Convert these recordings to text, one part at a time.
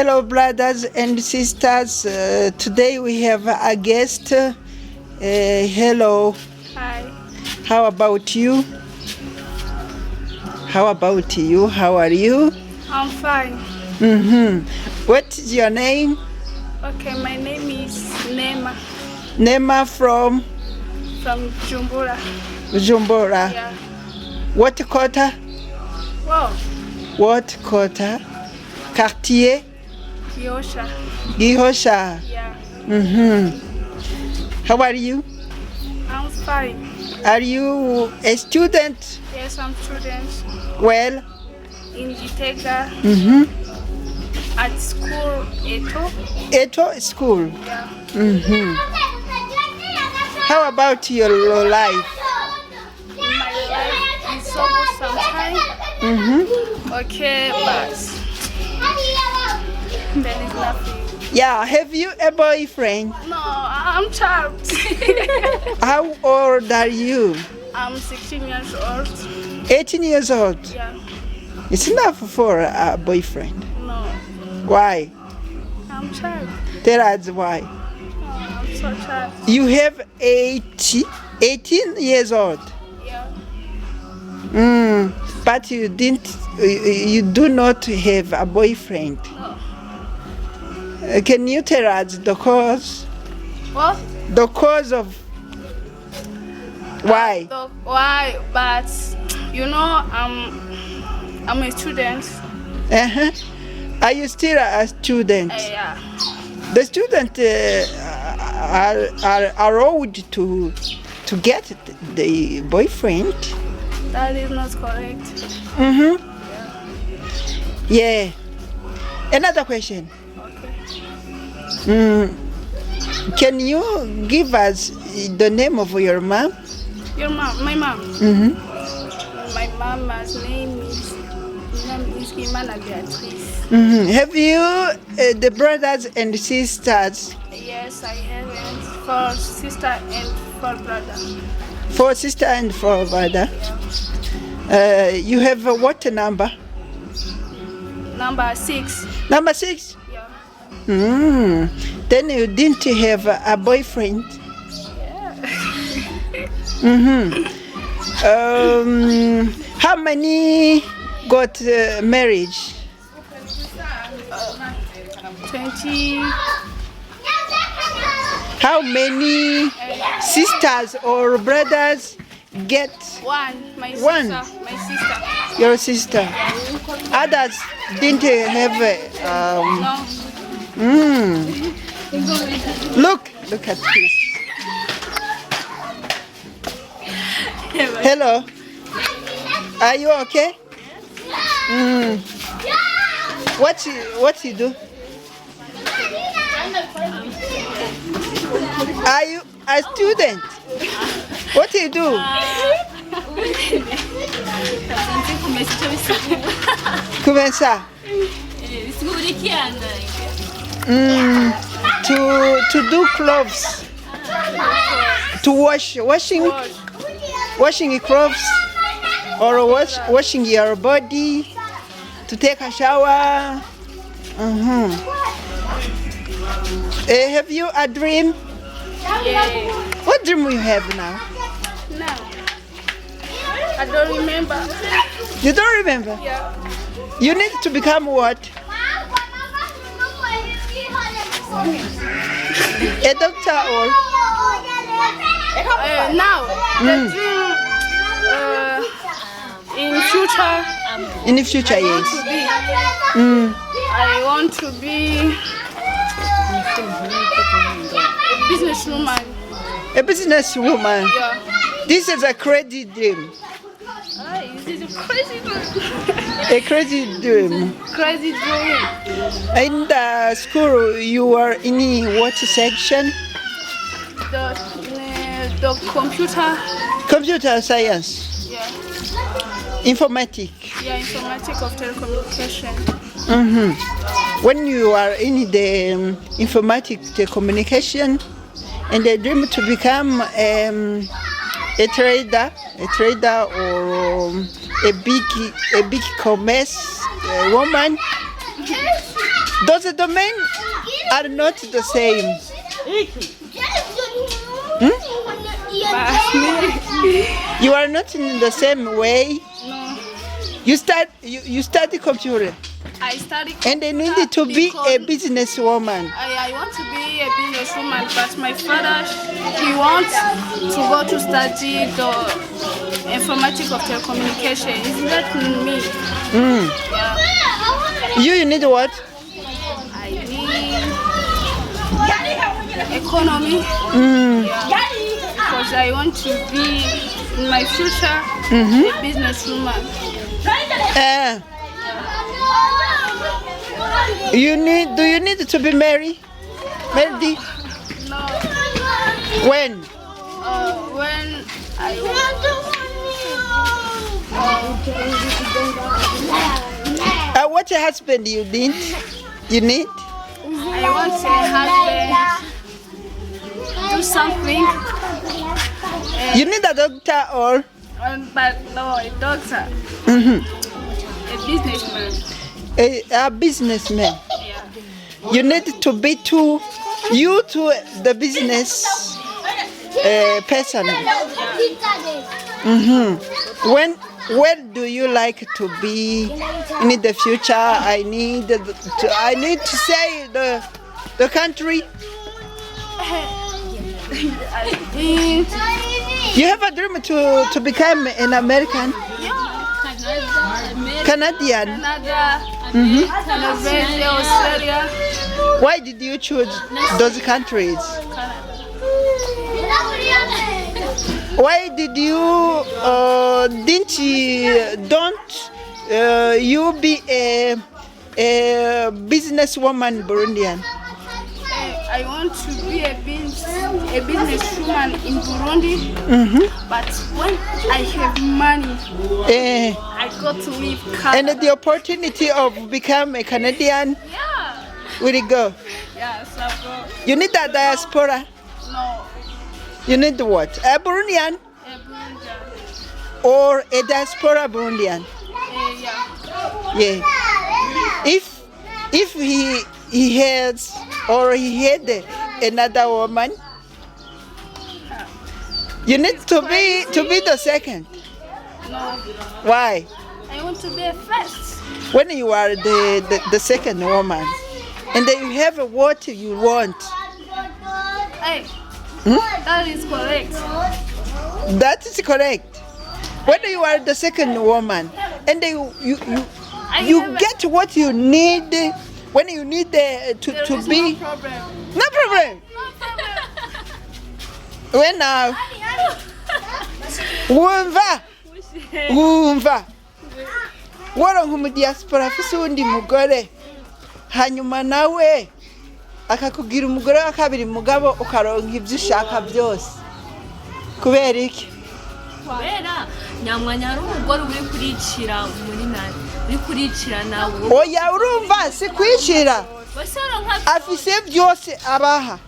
Hello, brothers and sisters. Today we have a guest. Hello. Hi. How about you? How about you? How are you? I'm fine. What is your name? Okay, my name is Nema Nema from Jumbura. Bujumbura. Yeah. What quarter? Wow. What quarter? Quartier? Yosha. Gihosha. Yeah. How are you? I'm fine. Are you a student? Yes, I'm student Well. in Gitega at school Eto. Eto school. Yeah. How about your life? My life is so good sometimes. Okay, but there is nothing. Yeah, have you a boyfriend? No, I'm child. How old are you? I'm 16 years old. 18 years old. Yeah. It's enough for a boyfriend. No, Why? I'm child. Tell us why. Oh, I'm so child. You have 18 years old. Yeah. But you do not have a boyfriend. No. Can you tell us the cause? What? The cause of why? Why? But you know, I'm a student. Are you still a student? Yeah. The students are allowed to get the boyfriend. That is not correct. Yeah. Another question. Okay. Can you give us the name of your mom? Your mom, my mom. My mama's name is Imana Beatrice. Have you the brothers and sisters? Yes, I have it. For sister and for brother. 4 sister and 4 brother. You have what number? Number 6. Number 6. Yeah. Then you didn't have a boyfriend. How many got married? 20. How many sisters or brothers get One. My sister. One. My sister. your sister? Others didn't have. No. Look at this. Hello. Are you okay? What you do? Are you a student? What do you do? Começar. To do clothes. To washing clothes or washing your body. To take a shower. Have you a dream? Yeah. What dream you have now? No. I don't remember. You don't remember? Yeah. You need to become what? A doctor or? Now, the dream in future. In the future, yes. I want to be a businesswoman. A businesswoman. Yeah. This is a crazy dream. This is a crazy dream. A crazy dream. Crazy dream. In the school, you are in what section? The computer. Computer science. Yeah. Informatics. Yeah, informatics of telecommunication. When you are in the informatics communication, and the dream to become a trader or a big commerce woman, Those domain are not the same. You are not in the same way. No. You study computer. I study And they need to be a businesswoman. I want to be a businesswoman, but my father, he wants to go to study the informatics of telecommunication. It's not me. Yeah. You need what? I need economy. Yeah. Because I want to be, in my future, a businesswoman. Do you need to be married? Married? No. When? When I What husband you need? You need? I want a husband, do something. You need a doctor or? But no, a doctor. A businessman. A businessman. Yeah. You need to be to the business person. When do you like to be in the future? I need to say the country. I think You have a dream to become an American? Canadian. Canada, Australia, Australia. Why did you choose those countries? Why did you don't you be a businesswoman Burundian? I want to be a businesswoman in Burundi, but when I have money, I go to leave Canada. And the opportunity of become a Canadian, Yeah. will it go? Yes, I'll go. You need a diaspora. No, You need what? A Burundian a Burundian. or a diaspora Burundian? Yeah. Yeah. If he has or he had another woman, you need to be the second. No, Why? I want to be a first. When you are the second woman, and then you have what you want, Hey, that is correct. that is correct. When you are the second woman, and then you get what you need, when you need There to is be, no problem. no problem. When wumva waronka umudiaspora afise uwundi mugore hanyuma nawe akakugira umugore wa kabiri mugabo ukaronka ibyo ushaka byose kubera iki? kubera nyamwanya hari umugore uri kuricira muri nani uri kuricira nawe Oya urumva si kwicira, afise byose abaha.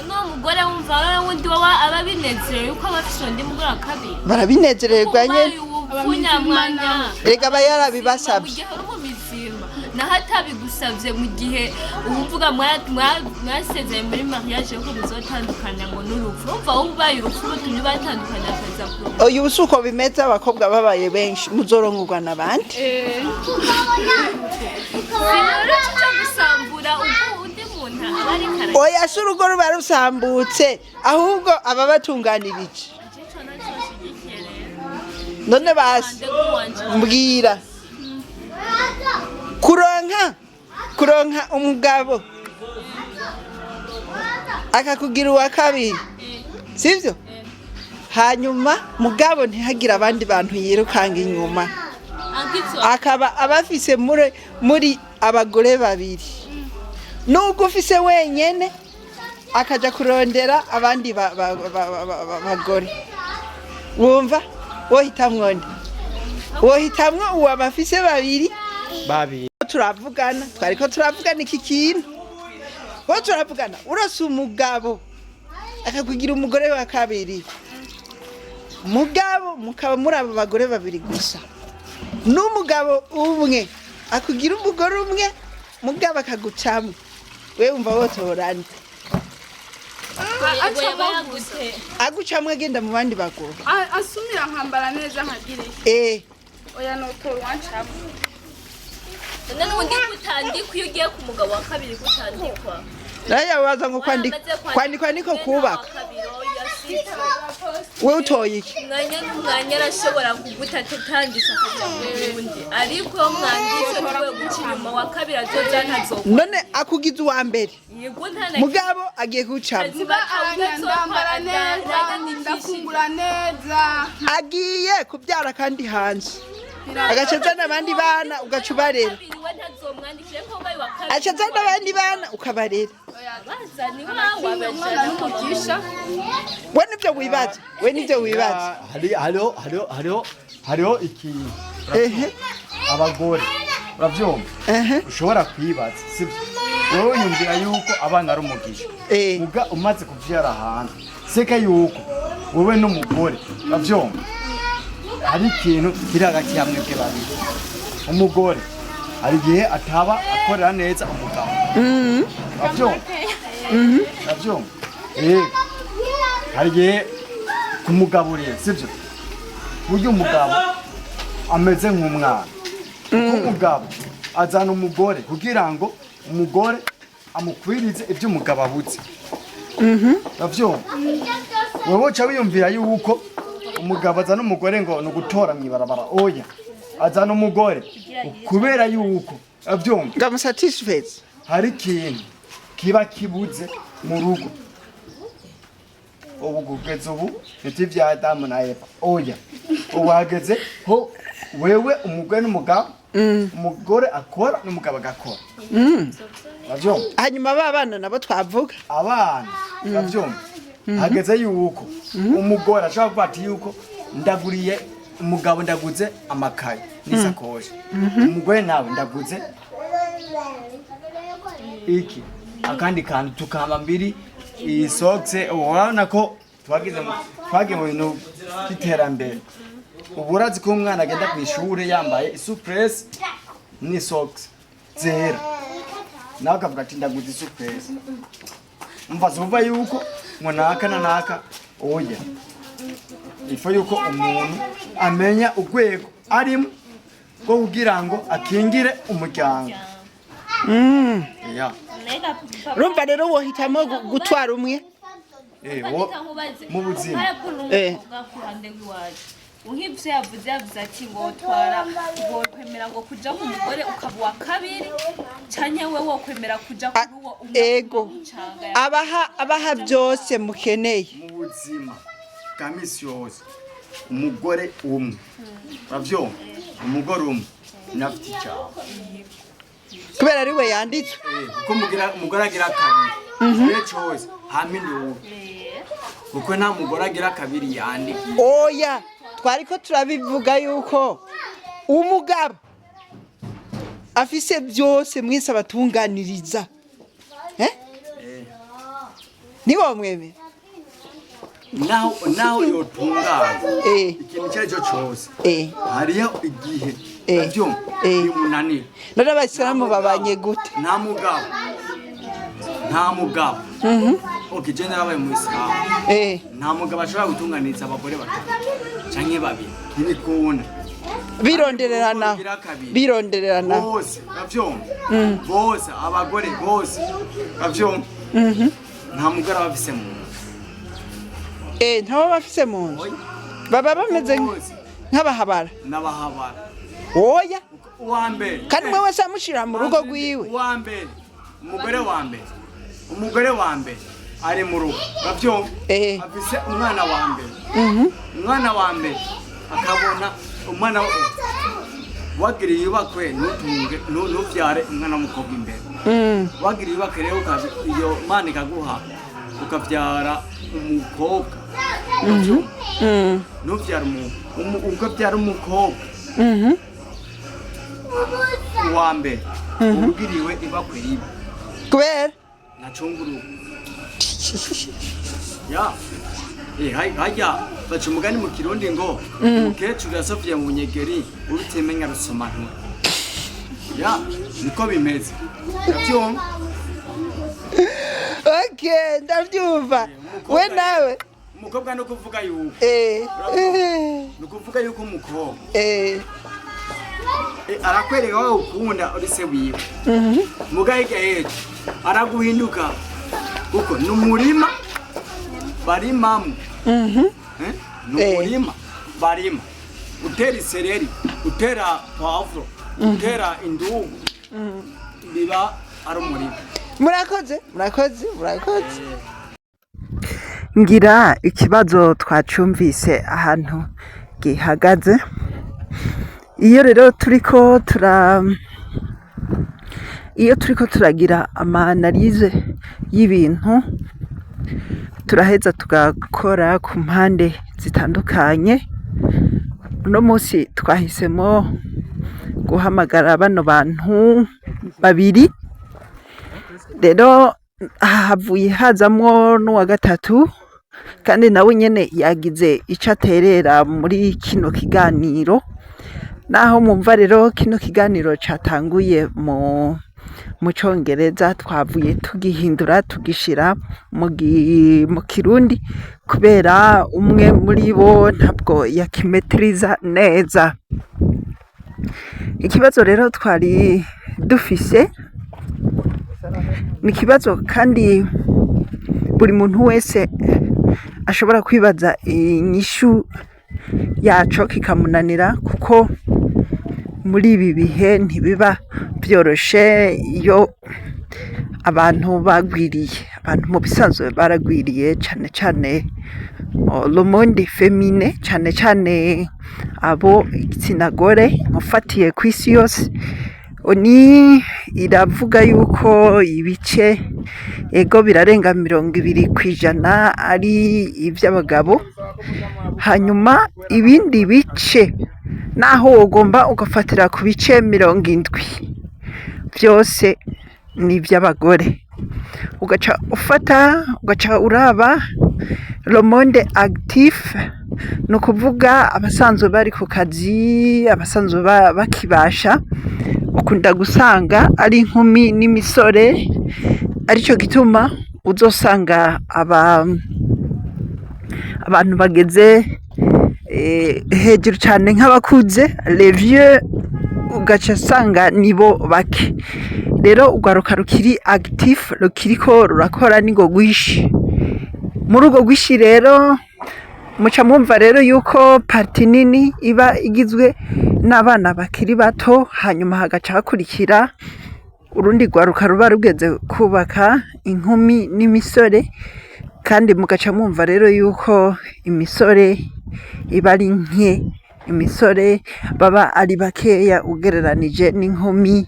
no mugore wumva rero wundi wawe ababinezerewe yuko abafise undi mugore wa kabiri Barabinezererwa nyene, kunyamwanya rega bayarabibasabye. mu gihe uri mu mizima naho atabigusabye mu gihe uvuga mwasezeye muri mariage ko muzotandukana ngo n'urupfu urumva wowe ubaye urupfu rutumye batandukana akaza kuruka. Uyu usuko bimeze abakobwa babaye benshi muzorongurwa n'abandi. sinoro cyo gusambura undi muntu abari kare Oya si urugo ruba rusambutse ahubwo aba batunganirije. None basi mbwira kuronka umugabo akakugira uwa kabiri, sivyo? Hanyuma mugabo ntihagire abandi bantu yirukanga inyuma, akaba abafise muri abagore babiri, nubwo ufise wenyene akaja kurondera abandi bagore. Wumva wohitamwo nde? Wohitamwo uwo abafise babiri. Turavugana, twariko turavugana iki kintu. Wo turavugana urose umugabo akakugira umugore wa kabiri, mugabo mukaba muri abo bagore babiri gusa, n'umugabo umwe akugira umugore umwe mugabo akagucamo we wumva wotorana agucamo agenda mu bandi bagore asumira nkambara neza nkagire oya notora wancamo none n'ubundi gutandikwa iyo ugiye ku mugabo wa kabiri gutandikwa nayo waza ngo kwandikwa niko kubaka we utoye iki umwanya arashobora kuguta tutandisa akaja mu bundi ariko mwanditse niwe guca inyuma wa kabiri azoja ntazoka none akugize uwa mbere mugabo agiye kucamo ndambara neza ndafungura neza agiye kubyara kandi hanze agacazana abandi bana ugaca ubarera acazana abandi bana ukabarera we nibyo wibaza hariho ikintu abagore urabyumva ushobora kwibaza sibyo wowe yumvira yuko abana ari umugisha umaze kuvyara hanze seka yuko wowe n'umugore urabyumva hari ikintu kiri hagati ya mwebwe babiri umugore hari igihe ataba akorera neza umugabo urabyumva hari igihe kumugaburira sibyo burya umugabo ameze nk'umwana kuko umugabo azana umugore kugira ngo umugore amukwirize ibyo umugabo abuze urabyumva wowe uca wiyumvira yuko umugabo azana umugore ngo ni ugutora mu ibarabara oya azana umugore kubera yuko urabyumva ngamusatisfeze hari ikintu kiba kibuze mu rugo ubu kugeza ubu biti vya Adamu na Eva oya ubu hageze ho wewe umugore n'umugabo umugore akora n'umugabo agakora urabyumva hanyuma babana nabo twavuga abana urabyumva hageze yuko umugore ashobora kuvuga ati yuko ndaguriye umugabo ndaguze amakaye n'isakoshi umugore nawe ndaguze iki akandi kantu tukamba mbiri iyi sokse urabona ko twagiye mu bintu by'iterambere ubu urazi ko umwana agenda ku ishuri yambaye isupuresi n'isokse zera nawe akavuga ati ndaguze isupuresi mvaze uva yuko ngo naka na naka oya ifu yuko umuntu amenya urwego arimo rwo kugira ngo akingire umuryango rumva rero wohitamo gutwara umwe mu buzima nk'ibyo yavuze ati ngo twara ngo kwemera ngo kuja ku mugore ukaba uwa kabiri canke we wo kwemera kuja kuri uwo ego abaha byose mukeneye mu buzima bwa misi yose umugore umwe uravyumva umugore umwe nafite icyaha kubera ari we yanditswe kuko umugore agira kabiri igihe cyose hamini uwo kuko nta mugore agira kabiri yandika oya twariko turabivuga yuko umugabo afise byose mwese abatunganiriza niwo mwemera naho yotungana ikintu icyo ari cyo cyose hariho igihe nabyo bimunanira none abasilamu babanye gute nta mugabo je narabaye mu Islam nta mugabo ashobora gutunganiriza abagore batatu canke babiri ntibikunda birondererana bose bavyumva bose abagore bose bavyumva nta mugore bafise mu ntabo bafise mu nzu baba bameze nk'abahabara n'abahabara oya uwambere kandi mwe wese amushira mu rugo rwiwe uwambere umugore wa mbere ari mu rugo bavyumva afise umwana wa mbere akabona umwana wagiriye ibakwe ntutunge ntuvyare umwana w'umukobwa imbere wagiriye ibakwe rero iyo mana ikaguha ukavyara umukobwa ntuvyara ukavyara umukobwa uwa mbere ubwiriwe ibakwe ribi kubera nacunguru hajya baca umugani mu kirundi ngo umukecuru yasovuye mu nyegeri ubitemenya rusomanura ya niko bimeze urabyumva. Okay, ndabyumva. We nawe umukobwa no kuvuga yuko no kuvuga yuko umukobwa arakwereka wowe ukunda uri se wiwe mugahige hejo araguhinduka kuko n'umurima barimamo n'umurima barima utera isereri utera pavuro utera indugu biba ari umurima. murakoze ngira ikibazo twacumvise ahantu gihagaze. Iyo rero turiko turagira amanalize y'ibintu turaheza tugakora ku mpande zitandukanye. Uno munsi twahisemo guhamagara bano bantu babiri, rero havuye hazamwo n'uwa gatatu kandi nawe nyene yagize ico aterera muri kino kiganiro. Naho mwumva rero kino kiganiro catanguye mu Congereza, twavuye tugihindura tugishira mu Kirundi kubera umwe muri bo ntabwo yakimetiriza neza. Ikibazo rero twari dufise ni ikibazo kandi buri muntu wese ashobora kwibaza inyishu yaco kikamunanira, kuko muri ibi bihe ntibiba byoroshe iyo abantu bagwiriye. Abantu mu bisanzwe baragwiriye cane cane le monde féminin, cane cane abo igitsina gore. Mufatiye ku isi yose oni iravuga yuko ibice ego birarenga 20% ari ivy'abagabo, hanyuma ibindi bice naho ugomba ugafatira ku bice 70 byose ni ivy'abagore. Ugaca uraba le monde actif, no kuvuga abasanzwe bari ku kazi, abasanzwe bakibasha, ukunda gusanga ari inkumi n'imisore. Arico gituma uzosanga abantu bageze hejuru cyane nk'abakuze les vieux, ugaca sanga nibo bake. Rero ugaruka rukiri actif, rukiriko rurakora ningo gwishi. Muri ugo gwishi rero muca mwumva rero yuko parti nini iba igizwe n'abana bakiri bato, hanyuma hagaca hakurikira urundi rwaruka ruba rugeze kubaka, inkumi n'imisore. Kandi mugaca mwumva rero yuko imisore iba ari nke, imisore baba ari bakeya ugereranije n'inkumi.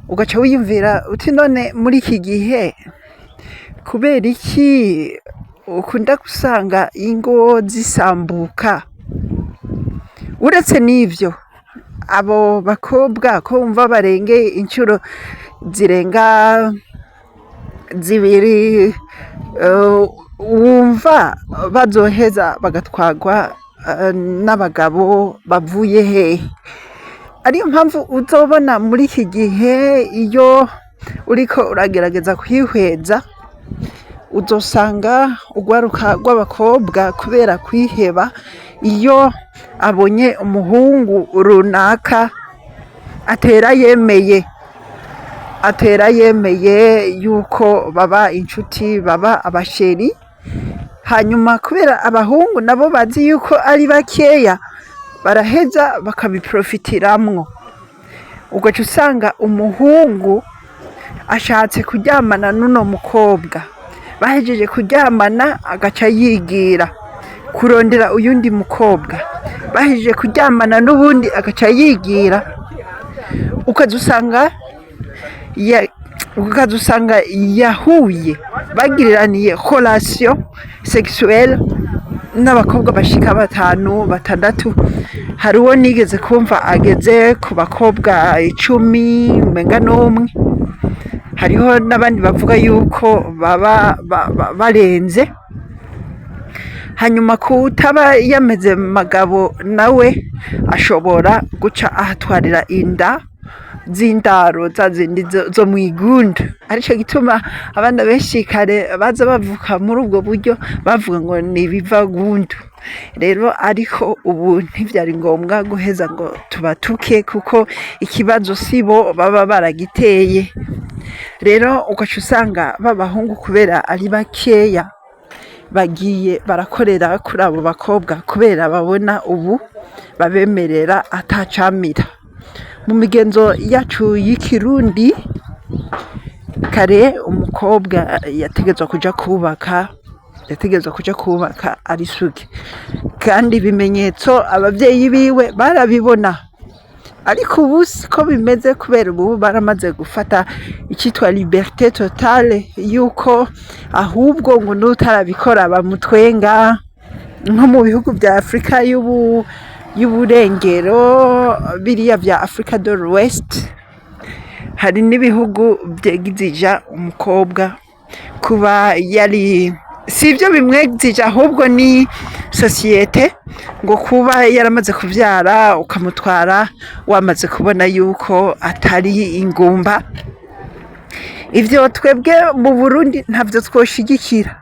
Ugaca wiyumvira uti none muri iki gihe kubera iki ukunda gusanga ingo zisambuka? Uretse n'ivyo, abo bakobwa ko wumva barengeye inshuro zirenga 2, wumva bazoheza bagatwagwa n'abagabo bavuye hehe? Ariyo mpamvu uzobona muri iki gihe iyo uriko uragerageza kwihweza, uzosanga urwaruka rw'abakobwa kubera kwiheba, iyo abonye umuhungu runaka atera yemeye yuko baba inshuti, baba abasheri. Hanyuma kubera abahungu nabo bazi yuko ari bakeya, baraheza bakabiprofitiramwo. Ugaca usanga umuhungu ashatse kuryamana n'uno mukobwa, bahejeje kuryamana agaca yigira kurondera uyundi mukobwa, bahejeje kuryamana n'ubundi agaca yigira. Ukazusanga yahuye bagiriraniye relation sexuelle n'abakobwa bashika 5, 6. Hari uwo nigeze kumva ageze ku bakobwa 10 umenga n'umwe. Hariho n'abandi bavuga yuko baba barenze. Hanyuma kutaba yameze magabo nawe ashobora guca ahatwarira inda z'indaro za zindi zo mu igundu arico gituma abana benshi kare baza bavuka muri ubwo buryo bavuga ngo ni ibiva gundu. Rero ariko ubu ntivyari ngombwa guheza ngo tubatuke kuko ikibazo sibo baba baragiteye. Rero ugaca usanga b'abahungu kubera ari bakeya bagiye barakorera kuri abo bakobwa kubera babona ubu babemerera atacamira. Mu migenzo yacu y'ikirundi kare umukobwa yategezwa kuja kubaka ari sugi, kandi ibimenyetso abavyeyi biwe barabibona. Ariko ubu siko bimeze kubera ubu baramaze gufata icitwa liberté totale, yuko ahubwo ngo n'utarabikora bamutwenga. Nko mu bihugu vya Afrika y'uburengero biriya vya Afrika de l'Ouest, hari n'ibihugu vyegizija umukobwa kuba yari sivyo bimwegizija, ahubwo ni sosiyete ngo kuba yaramaze kuvyara ukamutwara wamaze kubona yuko atari ingumba. Ivyo twebwe mu Burundi ntavyo twoshigikira.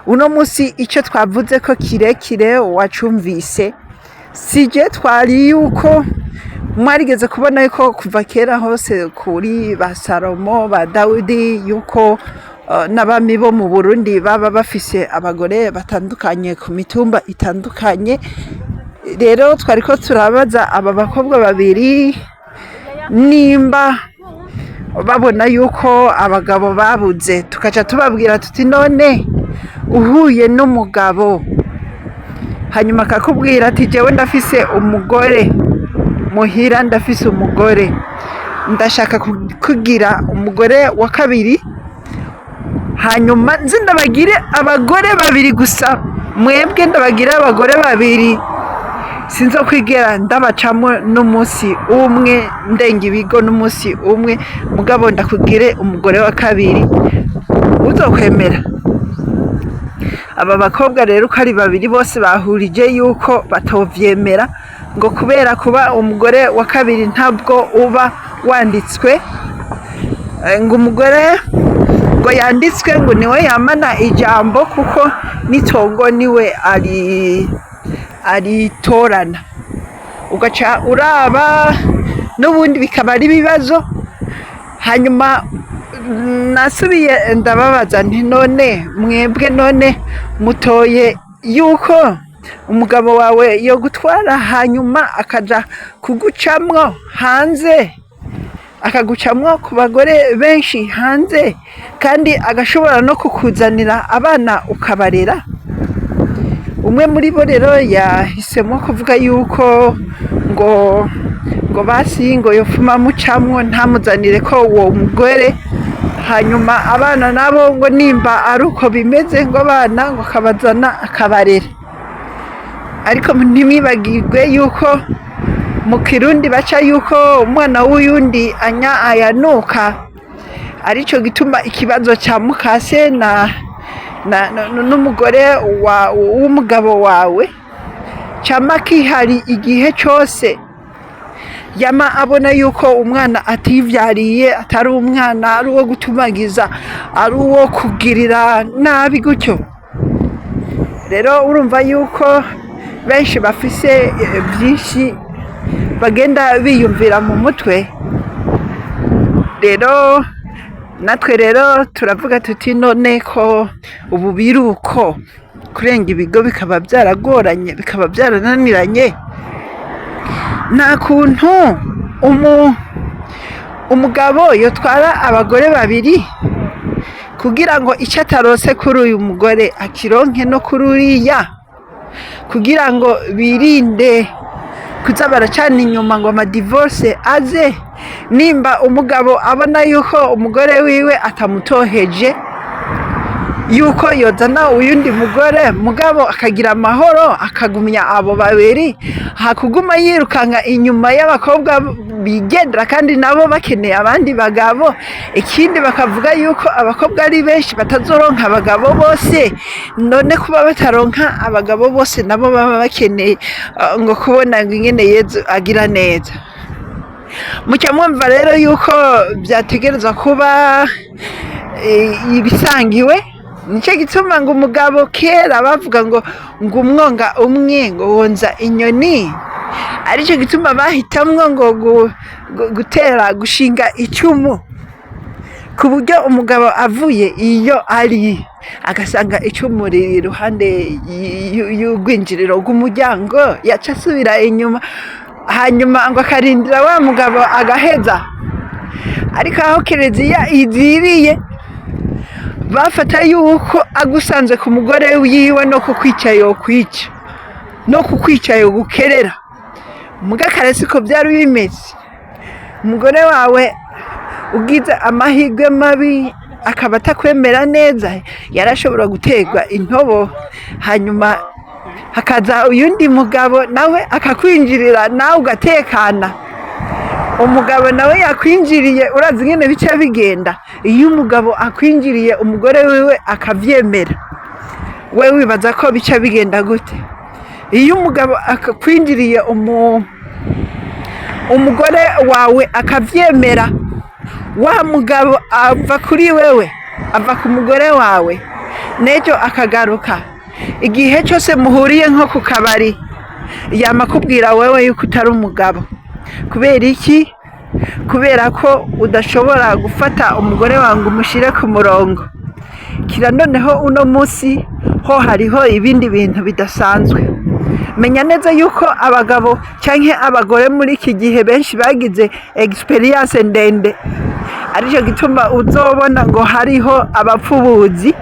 Uno musi ico twavuze ko kirekire wacumvise, sije twari yuko mwarigeze kubona yuko kuva kera hose kuri ba Salomo ba Dawidi yuko n'abami bo mu Burundi baba bafise abagore batandukanye ku mitumba itandukanye. Rero twariko turabaza aba bakobwa babiri nimba babona yuko abagabo babuze, tukaca tubabwira tuti none uhuye n'umugabo hanyuma akakubwira ati jewe ndafise umugore muhira, ndafise umugore, ndashaka kugira umugore wa kabiri, hanyuma nzi ndabagire abagore babiri gusa, mwebwe ndabagire abagore babiri, sinzokwigera ndabacamo n'umusi umwe, ndenga ibigo n'umusi umwe, mugabo ndakugire umugore wa kabiri, uzokwemera? Aba bakobwa rero uko ari babiri bose bahurije yuko batovyemera, ngo kubera kuba umugore wa kabiri ntabwo uba wanditswe, ngo umugore ngo yanditswe ngo niwe yamana ijambo kuko n'itongo niwe aritorana. Ugaca uraba n'ubundi bikaba ari ibibazo. Hanyuma nasubiye ndababaza nti none mwebwe none mutoye yuko umugabo wawe yo gutwara hanyuma akaja kugucamwo hanze, akagucamwo ku bagore benshi hanze, kandi agashobora no kukuzanira abana ukabarera? Umwe muri bo rero yahisemo kuvuga yuko ngo basi ngo yofuma mucamwo ntamuzanire ko uwo mugore, hanyuma abana nabo ngo nimba ari uko bimeze ngo abana ngo akabazana akabarera. Ariko ntimwibagirwe yuko mu Kirundi baca yuko umwana w'uyundi ayanuka, arico gituma ikibazo ca mukase n'umugore w'umugabo wawe cama kihari igihe cose, yama abona yuko umwana ativyariye atari umwana, ari uwo gutumagiza, ari uwo kugirira nabi gutyo. Rero urumva yuko benshi bafise byinshi bagenda biyumvira mu mutwe. Rero natwe rero turavuga tuti none ko ubu biruko kurenga ibigo bikaba byaragoranye, bikaba byarananiranye, nta kuntu umugabo yotwara abagore babiri kugira ngo icyo atarose kuri uyu mugore akironke no kuri uriya, kugira ngo birinde kuza baracana inyuma ngo amadivorce aze, nimba umugabo abona yuko umugore wiwe atamutoheje yuko yozana uyundi mugore, mugabo akagira amahoro akagumya abo babiri, hakuguma yirukanka inyuma y'abakobwa bigendera kandi nabo bakeneye abandi bagabo. Ikindi bakavuga yuko abakobwa ari benshi batazoronka abagabo bose, none kuba bataronka abagabo bose nabo baba bakeneye ngo kubona ngo ingene Yezu agira neza. mucya mwumva rero yuko byategereza kuba ibisangiwe. Nicyo gituma ngo umugabo kera bavuga ngo umwonga umwe ngo wonza inyoni, aricyo gituma bahitamwo ngo gushinga icumu, ku buryo umugabo avuye iyo ari agasanga icumu riri iruhande y'urwinjiriro rw'umuryango, yaca asubira inyuma, hanyuma ngo akarindira wa mugabo agaheza. Ariko aho kereziya iziriye bafata yuko agusanze ku mugore wiwe no kukwica yokwica, no kukwica yogukerera. Muga kare siko byari bimeze. Umugore wawe ugize amahirwe mabi akaba atakwemera neza, yarashobora guterwa intobo, hanyuma hakaza uyundi mugabo nawe akakwinjirira, nawe ugatekana. Umugabo nawe yakwinjiriye, urazi ngene bica bigenda. Iyo umugabo akwinjiriye umugore wiwe akavyemera, we wibaza ko bica bigenda gute? Iyo umugabo akakwinjiriye umugore wawe akavyemera, wa mugabo ava kuri wewe, ava ku mugore wawe, nejo akagaruka. Igihe cyose muhuriye nko ku kabari yama kubwira wewe yuko utari umugabo. Kubera iki? Kubera ko udashobora gufata umugore wangu umushire ku murongo. Kira noneho uno munsi ho hariho ibindi bintu bidasanzwe. Menya neza yuko abagabo canke abagore muri iki gihe benshi bagize experience ndende, aricyo gituma uzobona ngo hariho abapfubuzi.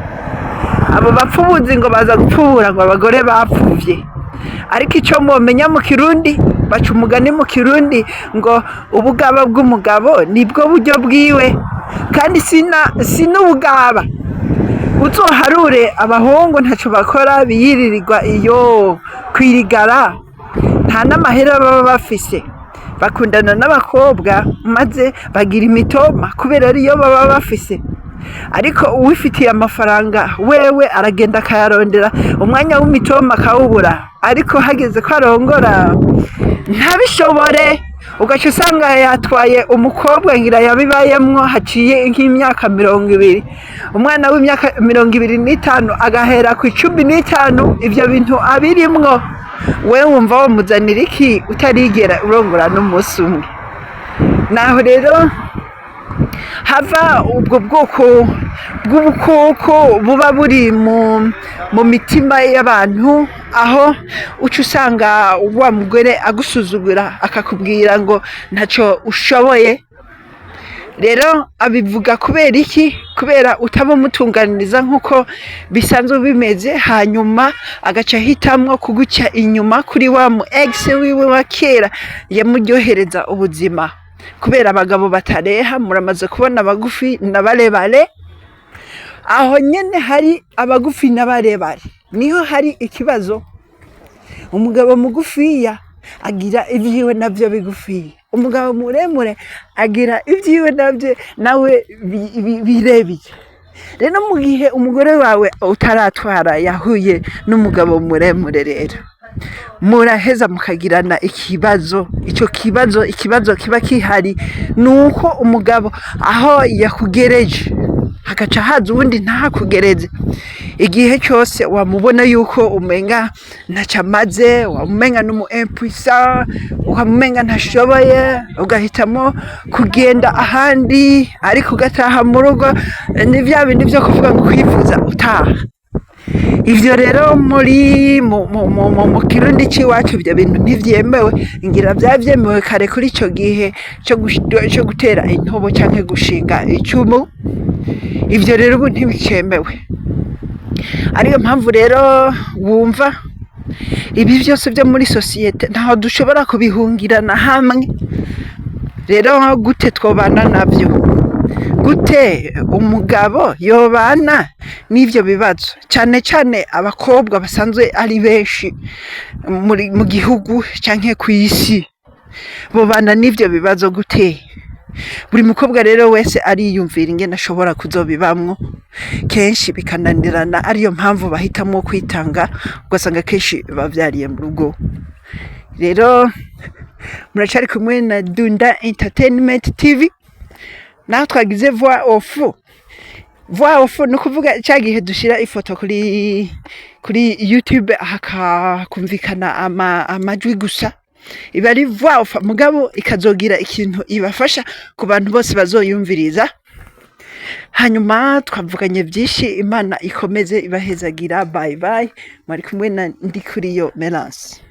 Abo bapfubuzi ngo baza gupfubura ngo abagore bapfuvye. Ariko icyo mumenya mu Kirundi, baca umugani mu Kirundi ngo ubugaba bw'umugabo nibwo buryo bwiwe, kandi sina ubugaba. Uzoharure abahungu ntaco bakora, biyiririrwa iyo kwirigara, nta n'amahera baba bafise, bakundana n'abakobwa maze bagira imitoma kubera ariyo baba bafise. Ariko uwifitiye amafaranga wewe aragenda akayarondera, umwanya w'imitoma akawubura, ariko hageze ko arongora ntabishobore. Ugaca usanga yatwaye umukobwa ngira yabibayemwo haciye nk'imyaka 20, umwana w'imyaka 25 agahera ku 15. Ivyo bintu abirimwo, we wumva wamuzanira iki utarigera urongora n'umunsi umwe? Naho rero hava ubwo bwoko bw'ubukoko buba buri mu mitima y'abantu, aho uca usanga wa mugore agusuzugura akakubwira ngo ntacyo ushoboye. Rero abivuga kubera iki? Kubera utabamutunganiriza nk'uko bisanzwe bimeze, hanyuma agaca ahitamwo kuguca inyuma kuri wa mu ex wiwe wa kera yamuryohereza ubuzima. Kubera abagabo batareha, muramaze kubona abagufi n'abarebare. Aho nyene hari abagufi n'abarebare niho hari ikibazo. Umugabo mugufiya agira ivyiwe navyo bigufiya, umugabo muremure agira ivyiwe navyo nawe birebire. Rero mu gihe umugore wawe utaratwara yahuye n'umugabo muremure, rero muraheza mukagirana ikibazo. Ikibazo kiba kihari nuko umugabo aho yakugereje hagaca haza ubundi ntahakugereze. Igihe cyose wamubona yuko umenga ntacamaze, wamumenga n'umuimpuissant, wamumenga ntashoboye, ugahitamo kugenda ahandi, ariko ugataha mu rugo ni vya bindi vyo kuvuga ngo kwifuza utaha. Ivyo rero muri mu Kirundi c'iwacu ibyo bintu ntivyemewe. Ngira vyavyemewe kare kuri ico gihe cyo gutera intobo canke gushinga icumu. Ivyo rero ubu ntibicemewe. Ariyo mpamvu rero wumva ibi byose byo muri societe ntaho dushobora kubihungirana hamwe. Rero gute twobana navyo? Gute umugabo yobana n'ivyo bibazo? Cyane cyane abakobwa basanzwe ari benshi mu gihugu canke ku isi, bobana n'ivyo bibazo gute? Buri mukobwa rero wese ariyumvira ingene ashobora kuzobibamwo, kenshi bikananirana. Ariyo mpamvu bahitamo kwitanga, ugasanga kenshi bavyariye mu rugo. rero muracari kumwe na Dunda Entertainment TV, naho twagize voix off ni ukuvuga cya gihe dushira ifoto kuri YouTube hakakumvikana amajwi gusa, iba ari voix off mugabo ikazogira ikintu ibafasha ku bantu bose bazoyumviriza. Hanyuma twavuganye byinshi, Imana ikomeze ibahezagira. Bye bye, mwari kumwe na Ndikuriyo Melance.